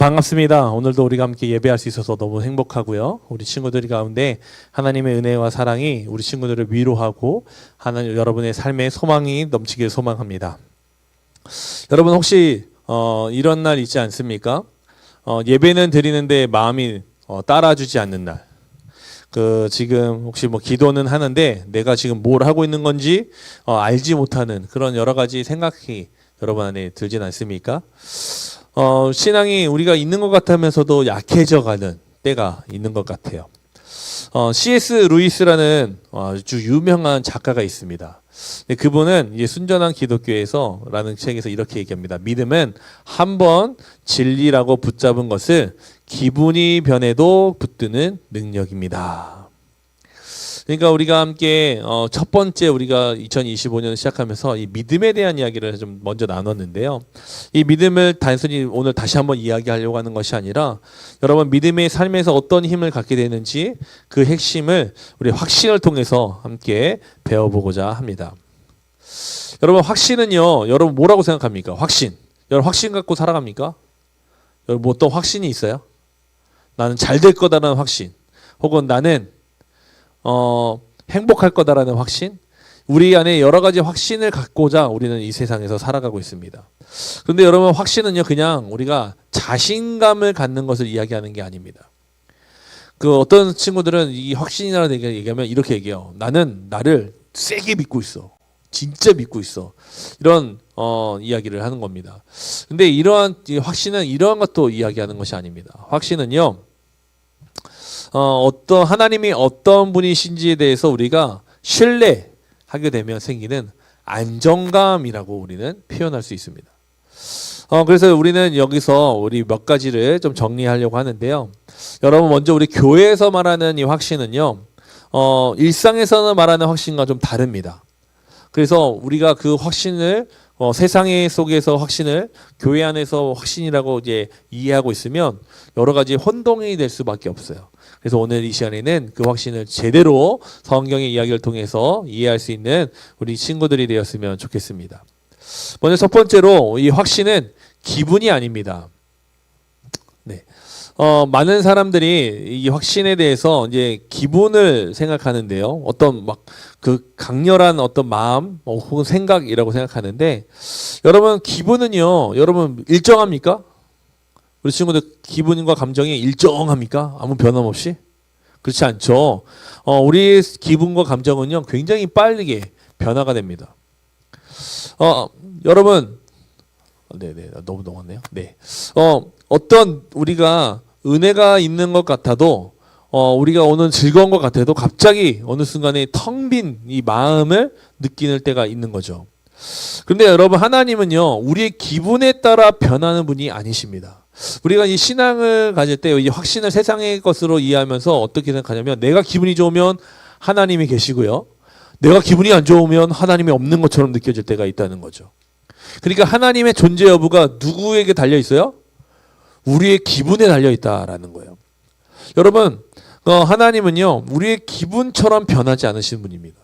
반갑습니다. 오늘도 우리가 함께 예배할 수 있어서 너무 행복하고요. 우리 친구들 가운데 하나님의 은혜와 사랑이 우리 친구들을 위로하고 하나님 여러분의 삶에 소망이 넘치길 소망합니다. 여러분 혹시 이런 날 있지 않습니까? 예배는 드리는데 마음이 따라주지 않는 날. 지금 혹시 기도는 하는데 내가 지금 뭘 하고 있는 건지 알지 못하는 그런 여러 가지 생각이 여러분 안에 들진 않습니까? 신앙이 우리가 있는 것 같으면서도 약해져 가는 때가 있는 것 같아요. C.S. 루이스라는 아주 유명한 작가가 있습니다. 그분은 이제 순전한 기독교에서라는 책에서 이렇게 얘기합니다. 믿음은 한번 진리라고 붙잡은 것을 기분이 변해도 붙드는 능력입니다. 그러니까 우리가 함께 첫 번째 우리가 2025년을 시작하면서 이 믿음에 대한 이야기를 좀 먼저 나눴는데요. 이 믿음을 단순히 오늘 다시 한번 이야기하려고 하는 것이 아니라 여러분 믿음의 삶에서 어떤 힘을 갖게 되는지 그 핵심을 우리 확신을 통해서 함께 배워보고자 합니다. 여러분 확신은요. 여러분 뭐라고 생각합니까? 확신. 여러분 확신 갖고 살아갑니까? 여러분 뭐 어떤 확신이 있어요? 나는 잘 될 거다라는 확신. 혹은 나는 행복할 거다라는 확신? 우리 안에 여러 가지 확신을 갖고자 우리는 이 세상에서 살아가고 있습니다. 그런데 여러분 확신은요 그냥 우리가 자신감을 갖는 것을 이야기하는 게 아닙니다. 어떤 친구들은 이 확신이라는 얘기하면 이렇게 얘기해요. 나는 나를 세게 믿고 있어. 진짜 믿고 있어. 이런 이야기를 하는 겁니다. 근데 이러한 확신은 이러한 것도 이야기하는 것이 아닙니다. 확신은요 하나님이 어떤 분이신지에 대해서 우리가 신뢰하게 되면 생기는 안정감이라고 우리는 표현할 수 있습니다. 그래서 우리는 여기서 우리 몇 가지를 좀 정리하려고 하는데요. 여러분 먼저 우리 교회에서 말하는 이 확신은요, 일상에서는 말하는 확신과 좀 다릅니다. 그래서 우리가 그 확신을 세상의 속에서 확신을 교회 안에서 확신이라고 이제 이해하고 있으면 여러 가지 혼동이 될 수밖에 없어요. 그래서 오늘 이 시간에는 그 확신을 제대로 성경의 이야기를 통해서 이해할 수 있는 우리 친구들이 되었으면 좋겠습니다. 먼저 첫 번째로 이 확신은 기분이 아닙니다. 네. 많은 사람들이 이 확신에 대해서 이제 기분을 생각하는데요. 어떤 그 강렬한 어떤 마음 혹은 생각이라고 생각하는데 여러분 기분은요. 여러분 일정합니까? 우리 친구들 기분과 감정이 일정합니까? 아무 변함없이? 그렇지 않죠. 우리의 기분과 감정은요. 굉장히 빠르게 변화가 됩니다. 여러분 네네 너무 넘었네요. 네. 어떤 우리가 은혜가 있는 것 같아도 우리가 오늘 즐거운 것 같아도 갑자기 어느 순간에 텅 빈 이 마음을 느끼는 때가 있는 거죠. 그런데 여러분 하나님은요 우리의 기분에 따라 변하는 분이 아니십니다. 우리가 이 신앙을 가질 때 이 확신을 세상의 것으로 이해하면서 어떻게 생각하냐면 내가 기분이 좋으면 하나님이 계시고요. 내가 기분이 안 좋으면 하나님이 없는 것처럼 느껴질 때가 있다는 거죠. 그러니까 하나님의 존재 여부가 누구에게 달려 있어요? 우리의 기분에 달려 있다라는 거예요. 여러분, 하나님은요, 우리의 기분처럼 변하지 않으시는 분입니다.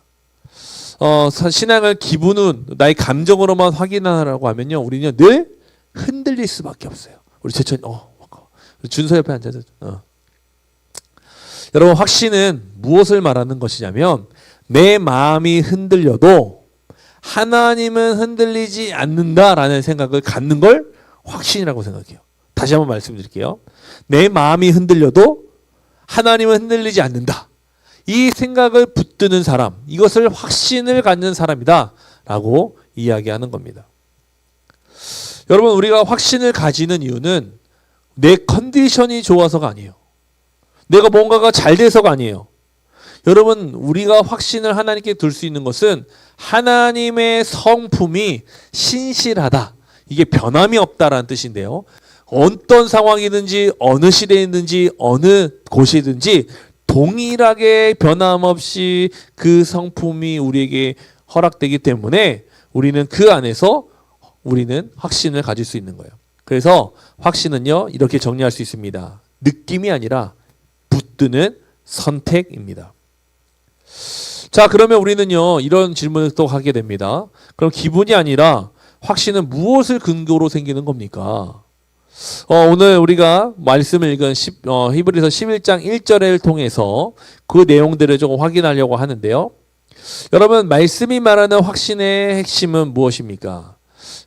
신앙을 기분은 나의 감정으로만 확인하라고 하면요, 우리는 늘 흔들릴 수밖에 없어요. 우리 제천, 준서 옆에 앉아서. 여러분, 확신은 무엇을 말하는 것이냐면, 내 마음이 흔들려도 하나님은 흔들리지 않는다라는 생각을 갖는 걸 확신이라고 생각해요. 다시 한번 말씀드릴게요. 내 마음이 흔들려도 하나님은 흔들리지 않는다. 이 생각을 붙드는 사람, 이것을 확신을 갖는 사람이다 라고 이야기하는 겁니다. 여러분 우리가 확신을 가지는 이유는 내 컨디션이 좋아서가 아니에요. 내가 뭔가가 잘 돼서가 아니에요. 여러분 우리가 확신을 하나님께 둘 수 있는 것은 하나님의 성품이 신실하다. 이게 변함이 없다라는 뜻인데요. 어떤 상황이든지 어느 시대에 있든지 어느 곳이든지 동일하게 변함없이 그 성품이 우리에게 허락되기 때문에 우리는 그 안에서 우리는 확신을 가질 수 있는 거예요. 그래서 확신은요 이렇게 정리할 수 있습니다. 느낌이 아니라 붙드는 선택입니다. 자 그러면 우리는요 이런 질문을 또 하게 됩니다. 그럼 기분이 아니라 확신은 무엇을 근거로 생기는 겁니까? 오늘 우리가 말씀을 읽은 히브리서 11장 1절을 통해서 그 내용들을 조금 확인하려고 하는데요. 여러분, 말씀이 말하는 확신의 핵심은 무엇입니까?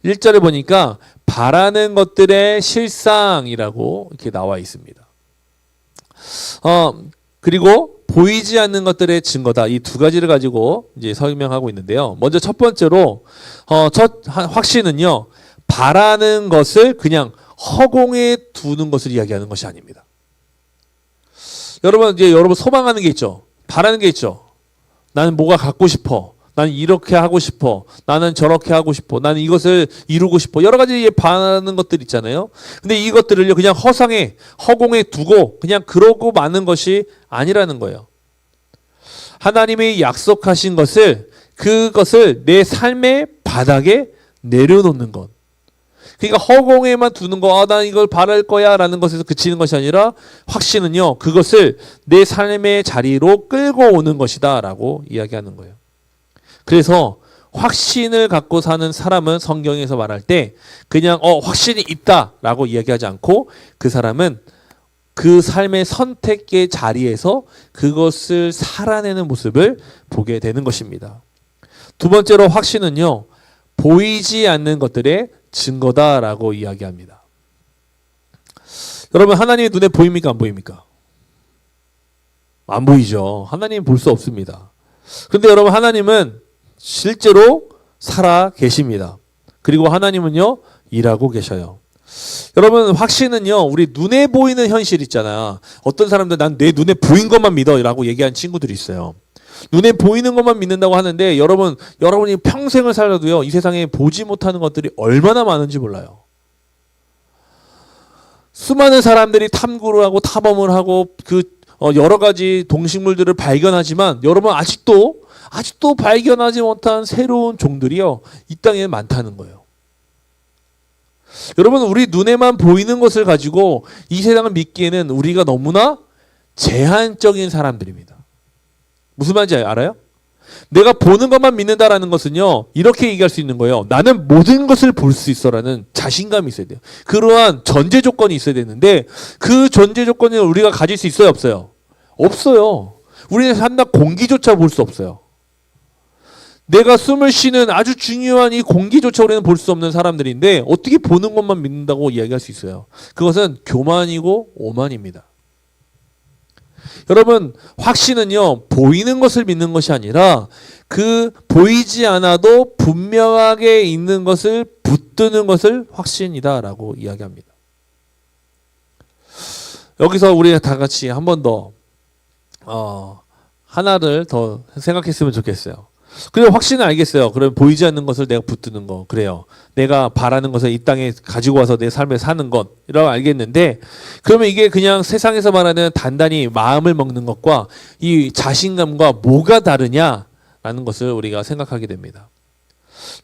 1절에 보니까 바라는 것들의 실상이라고 이렇게 나와 있습니다. 그리고 보이지 않는 것들의 증거다. 이 두 가지를 가지고 이제 설명하고 있는데요. 먼저 첫 번째로 첫 확신은요, 바라는 것을 그냥 허공에 두는 것을 이야기하는 것이 아닙니다. 여러분 소망하는 게 있죠. 바라는 게 있죠. 나는 뭐가 갖고 싶어. 나는 이렇게 하고 싶어. 나는 저렇게 하고 싶어. 나는 이것을 이루고 싶어. 여러 가지 바라는 것들 있잖아요. 근데 이것들을요, 그냥 허공에 두고 그냥 그러고 마는 것이 아니라는 거예요. 하나님이 약속하신 그것을 내 삶의 바닥에 내려놓는 것. 그러니까 허공에만 두는 거, 난 이걸 바랄 거야 라는 것에서 그치는 것이 아니라 확신은요, 그것을 내 삶의 자리로 끌고 오는 것이다 라고 이야기하는 거예요. 그래서 확신을 갖고 사는 사람은 성경에서 말할 때 그냥 확신이 있다 라고 이야기하지 않고 그 사람은 그 삶의 선택의 자리에서 그것을 살아내는 모습을 보게 되는 것입니다. 두 번째로 확신은요, 보이지 않는 것들의 증거다라고 이야기합니다. 여러분, 하나님의 눈에 보입니까? 안 보입니까? 안 보이죠. 하나님 볼 수 없습니다. 그런데 여러분, 하나님은 실제로 살아 계십니다. 그리고 하나님은요, 일하고 계셔요. 여러분, 확신은요, 우리 눈에 보이는 현실 있잖아요. 어떤 사람들 난 내 눈에 보인 것만 믿어 라고 얘기하는 친구들이 있어요. 눈에 보이는 것만 믿는다고 하는데 여러분이 평생을 살아도요, 이 세상에 보지 못하는 것들이 얼마나 많은지 몰라요. 수많은 사람들이 탐구를 하고 탐험을 하고 여러 가지 동식물들을 발견하지만 여러분 아직도 발견하지 못한 새로운 종들이요, 이 땅에 많다는 거예요. 여러분, 우리 눈에만 보이는 것을 가지고 이 세상을 믿기에는 우리가 너무나 제한적인 사람들입니다. 무슨 말인지 알아요? 내가 보는 것만 믿는다라는 것은요, 이렇게 얘기할 수 있는 거예요. 나는 모든 것을 볼 수 있어라는 자신감이 있어야 돼요. 그러한 전제 조건이 있어야 되는데 그 전제 조건을 우리가 가질 수 있어요, 없어요? 없어요. 우리는 한낱 공기조차 볼 수 없어요. 내가 숨을 쉬는 아주 중요한 이 공기조차 우리는 볼 수 없는 사람들인데 어떻게 보는 것만 믿는다고 이야기할 수 있어요? 그것은 교만이고 오만입니다. 여러분, 확신은요, 보이는 것을 믿는 것이 아니라 그 보이지 않아도 분명하게 있는 것을 붙드는 것을 확신이다라고 이야기합니다. 여기서 우리 다 같이 한 번 더 하나를 더 생각했으면 좋겠어요. 그래, 확신은 알겠어요. 그럼 보이지 않는 것을 내가 붙드는 거, 그래요. 내가 바라는 것을 이 땅에 가지고 와서 내 삶에 사는 것, 이라고 알겠는데, 그러면 이게 그냥 세상에서 말하는 단단히 마음을 먹는 것과 이 자신감과 뭐가 다르냐라는 것을 우리가 생각하게 됩니다.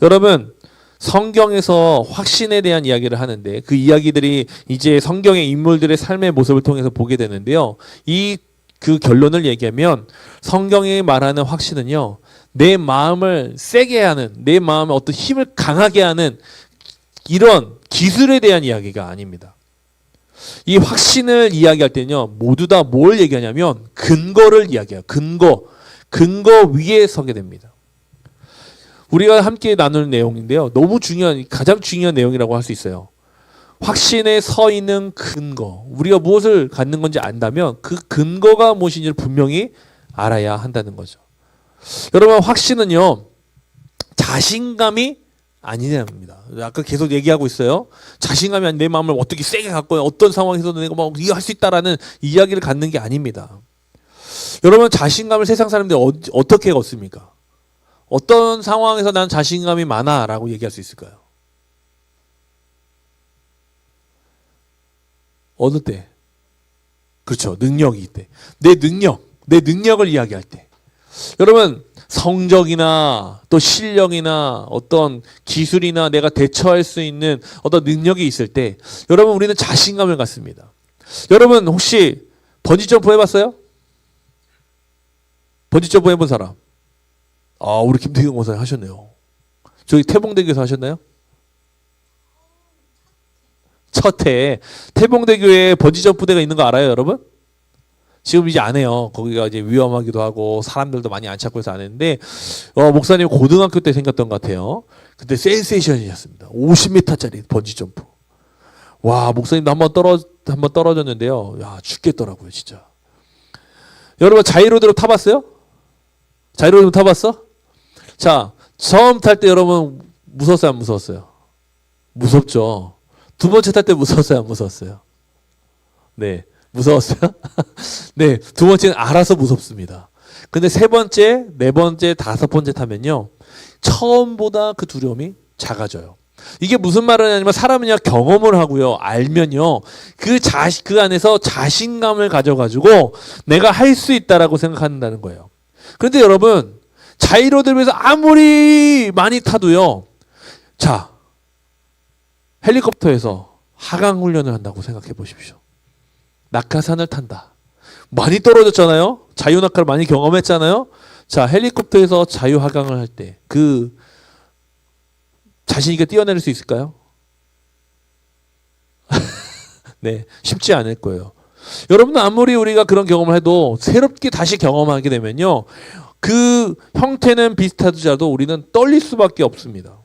여러분, 성경에서 확신에 대한 이야기를 하는데 그 이야기들이 이제 성경의 인물들의 삶의 모습을 통해서 보게 되는데요. 그 결론을 얘기하면 성경이 말하는 확신은요, 내 마음을 세게 하는, 내 마음의 어떤 힘을 강하게 하는 이런 기술에 대한 이야기가 아닙니다. 이 확신을 이야기할 때는요, 모두 다 뭘 얘기하냐면 근거를 이야기해요. 근거 위에 서게 됩니다. 우리가 함께 나눌 내용인데요, 너무 가장 중요한 내용이라고 할 수 있어요. 확신에 서 있는 근거, 우리가 무엇을 갖는 건지 안다면 그 근거가 무엇인지를 분명히 알아야 한다는 거죠. 여러분, 확신은요, 자신감이 아니냐입니다. 아까 계속 얘기하고 있어요. 자신감이 아닌 내 마음을 어떻게 세게 갖고 어떤 상황에서도 내가 막 이거 할 수 있다라는 이야기를 갖는 게 아닙니다. 여러분, 자신감을 세상 사람들이 어떻게 얻습니까? 어떤 상황에서 난 자신감이 많아라고 얘기할 수 있을까요? 어느 때? 그렇죠. 능력이 있대. 내 능력을 이야기할 때. 여러분, 성적이나 또 실력이나 어떤 기술이나 내가 대처할 수 있는 어떤 능력이 있을 때 여러분, 우리는 자신감을 갖습니다. 여러분, 혹시 번지점프 해봤어요? 번지점프 해본 사람? 우리 김태경 권사님 하셨네요. 저기 태봉대교에서 하셨나요? 첫 해에 태봉대교에 번지점프대가 있는 거 알아요, 여러분? 지금 이제 안 해요. 거기가 이제 위험하기도 하고 사람들도 많이 안 찾고 해서 안 했는데 목사님 고등학교 때 생겼던 것 같아요. 그때 센세이션이었습니다. 50m짜리 번지점프. 와, 목사님도 한번 떨어졌는데요. 야, 죽겠더라고요, 진짜. 여러분 자이로드롭 타봤어요? 자이로드롭 타봤어? 자, 처음 탈 때 여러분 무서웠어요, 안 무서웠어요? 무섭죠. 두 번째 탈 때 무서웠어요, 안 무서웠어요? 네, 무서웠어요? 네, 두 번째는 알아서 무섭습니다. 근데 세 번째, 네 번째, 다섯 번째 타면요, 처음보다 그 두려움이 작아져요. 이게 무슨 말을 하냐면 사람은요 경험을 하고요 알면요 그 안에서 자신감을 가져가지고 내가 할 수 있다라고 생각한다는 거예요. 그런데 여러분 자이로드롭에서 아무리 많이 타도요, 자 헬리콥터에서 하강 훈련을 한다고 생각해 보십시오. 낙하산을 탄다. 많이 떨어졌잖아요. 자유낙하를 많이 경험했잖아요. 자 헬리콥터에서 자유하강을 할 때 그 자신 있게 뛰어내릴 수 있을까요? 네, 쉽지 않을 거예요. 여러분 아무리 우리가 그런 경험을 해도 새롭게 다시 경험하게 되면요, 그 형태는 비슷하더라도 우리는 떨릴 수밖에 없습니다.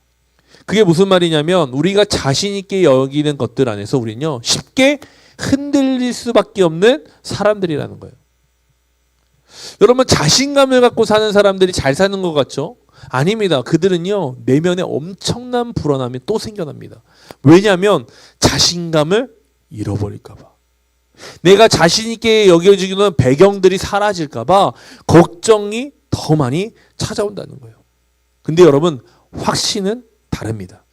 그게 무슨 말이냐면 우리가 자신 있게 여기는 것들 안에서 우리는요 쉽게 흔들릴 수밖에 없는 사람들이라는 거예요. 여러분 자신감을 갖고 사는 사람들이 잘 사는 것 같죠? 아닙니다. 그들은요 내면에 엄청난 불안함이 또 생겨납니다. 왜냐하면 자신감을 잃어버릴까 봐, 내가 자신 있게 여겨지는 배경들이 사라질까 봐 걱정이 더 많이 찾아온다는 거예요. 근데 여러분 확신은 다릅니다.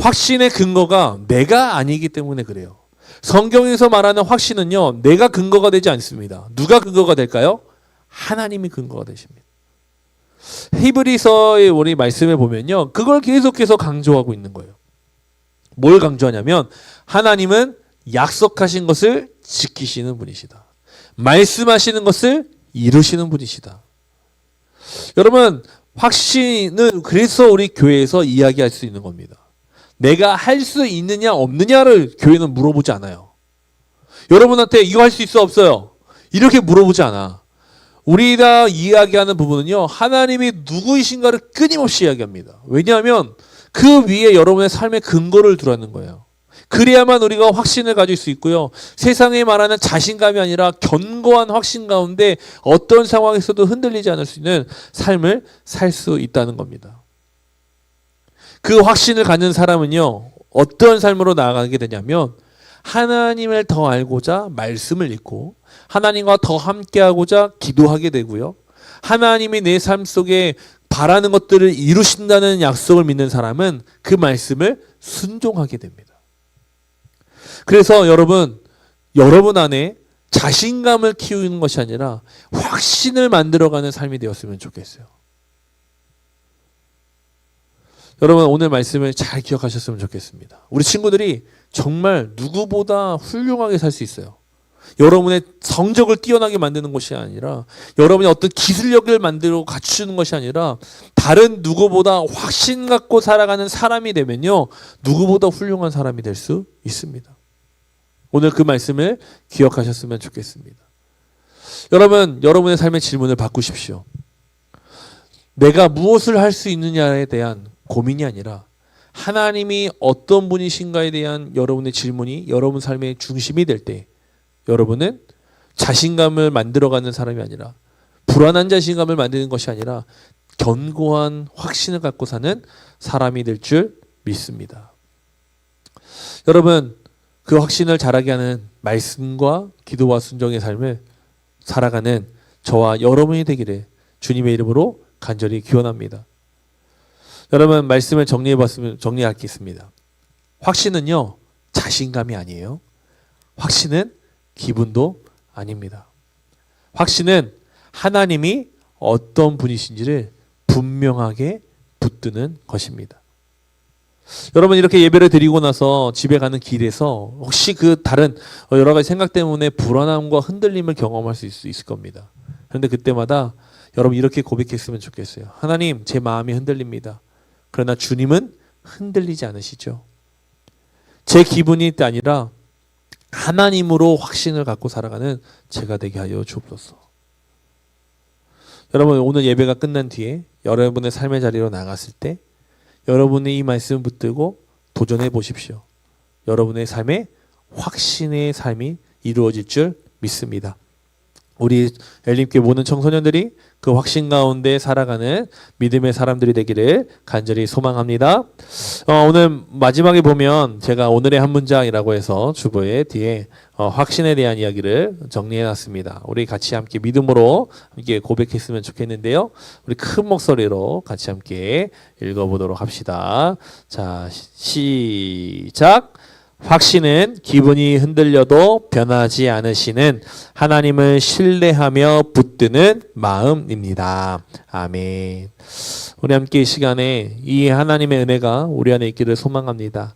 확신의 근거가 내가 아니기 때문에 그래요. 성경에서 말하는 확신은요 내가 근거가 되지 않습니다. 누가 근거가 될까요? 하나님이 근거가 되십니다. 히브리서의 우리 말씀에 보면요 그걸 계속해서 강조하고 있는 거예요. 뭘 강조하냐면 하나님은 약속하신 것을 지키시는 분이시다. 말씀하시는 것을 이루시는 분이시다. 여러분 확신은 그래서 우리 교회에서 이야기할 수 있는 겁니다. 내가 할 수 있느냐 없느냐를 교회는 물어보지 않아요. 여러분한테 이거 할 수 있어 없어요? 이렇게 물어보지 않아. 우리가 이야기하는 부분은요 하나님이 누구이신가를 끊임없이 이야기합니다. 왜냐하면 그 위에 여러분의 삶의 근거를 두라는 거예요. 그래야만 우리가 확신을 가질 수 있고요, 세상에 말하는 자신감이 아니라 견고한 확신 가운데 어떤 상황에서도 흔들리지 않을 수 있는 삶을 살 수 있다는 겁니다. 그 확신을 갖는 사람은요 어떤 삶으로 나아가게 되냐면 하나님을 더 알고자 말씀을 읽고 하나님과 더 함께하고자 기도하게 되고요, 하나님이 내 삶 속에 바라는 것들을 이루신다는 약속을 믿는 사람은 그 말씀을 순종하게 됩니다. 그래서 여러분 안에 자신감을 키우는 것이 아니라 확신을 만들어가는 삶이 되었으면 좋겠어요. 여러분 오늘 말씀을 잘 기억하셨으면 좋겠습니다. 우리 친구들이 정말 누구보다 훌륭하게 살 수 있어요. 여러분의 성적을 뛰어나게 만드는 것이 아니라, 여러분의 어떤 기술력을 만들고 갖추는 것이 아니라 다른 누구보다 확신 갖고 살아가는 사람이 되면요 누구보다 훌륭한 사람이 될 수 있습니다. 오늘 그 말씀을 기억하셨으면 좋겠습니다. 여러분 여러분의 삶의 질문을 바꾸십시오. 내가 무엇을 할 수 있느냐에 대한 고민이 아니라 하나님이 어떤 분이신가에 대한 여러분의 질문이 여러분 삶의 중심이 될 때 여러분은 자신감을 만들어가는 사람이 아니라, 불안한 자신감을 만드는 것이 아니라 견고한 확신을 갖고 사는 사람이 될 줄 믿습니다. 여러분 그 확신을 자라게 하는 말씀과 기도와 순종의 삶을 살아가는 저와 여러분이 되기를 주님의 이름으로 간절히 기원합니다. 여러분 말씀을 정리하겠습니다. 확신은요 자신감이 아니에요. 확신은 기분도 아닙니다. 확신은 하나님이 어떤 분이신지를 분명하게 붙드는 것입니다. 여러분 이렇게 예배를 드리고 나서 집에 가는 길에서 혹시 그 다른 여러 가지 생각 때문에 불안함과 흔들림을 경험할 수 있을 겁니다. 그런데 그때마다 여러분 이렇게 고백했으면 좋겠어요. 하나님 제 마음이 흔들립니다. 그러나 주님은 흔들리지 않으시죠. 제 기분이 아니라 하나님으로 확신을 갖고 살아가는 제가 되게 하여 주옵소서. 여러분, 오늘 예배가 끝난 뒤에 여러분의 삶의 자리로 나갔을 때 여러분이 이 말씀을 붙들고 도전해 보십시오. 여러분의 삶에 확신의 삶이 이루어질 줄 믿습니다. 우리 엘림교회 모든 청소년들이 그 확신 가운데 살아가는 믿음의 사람들이 되기를 간절히 소망합니다. 오늘 마지막에 보면 제가 오늘의 한 문장이라고 해서 주보의 뒤에 확신에 대한 이야기를 정리해놨습니다. 우리 같이 함께 믿음으로 함께 고백했으면 좋겠는데요. 우리 큰 목소리로 같이 함께 읽어보도록 합시다. 자, 시작. 확신은 기분이 흔들려도 변하지 않으시는 하나님을 신뢰하며 붙드는 마음입니다. 아멘. 우리 함께 이 시간에 이 하나님의 은혜가 우리 안에 있기를 소망합니다.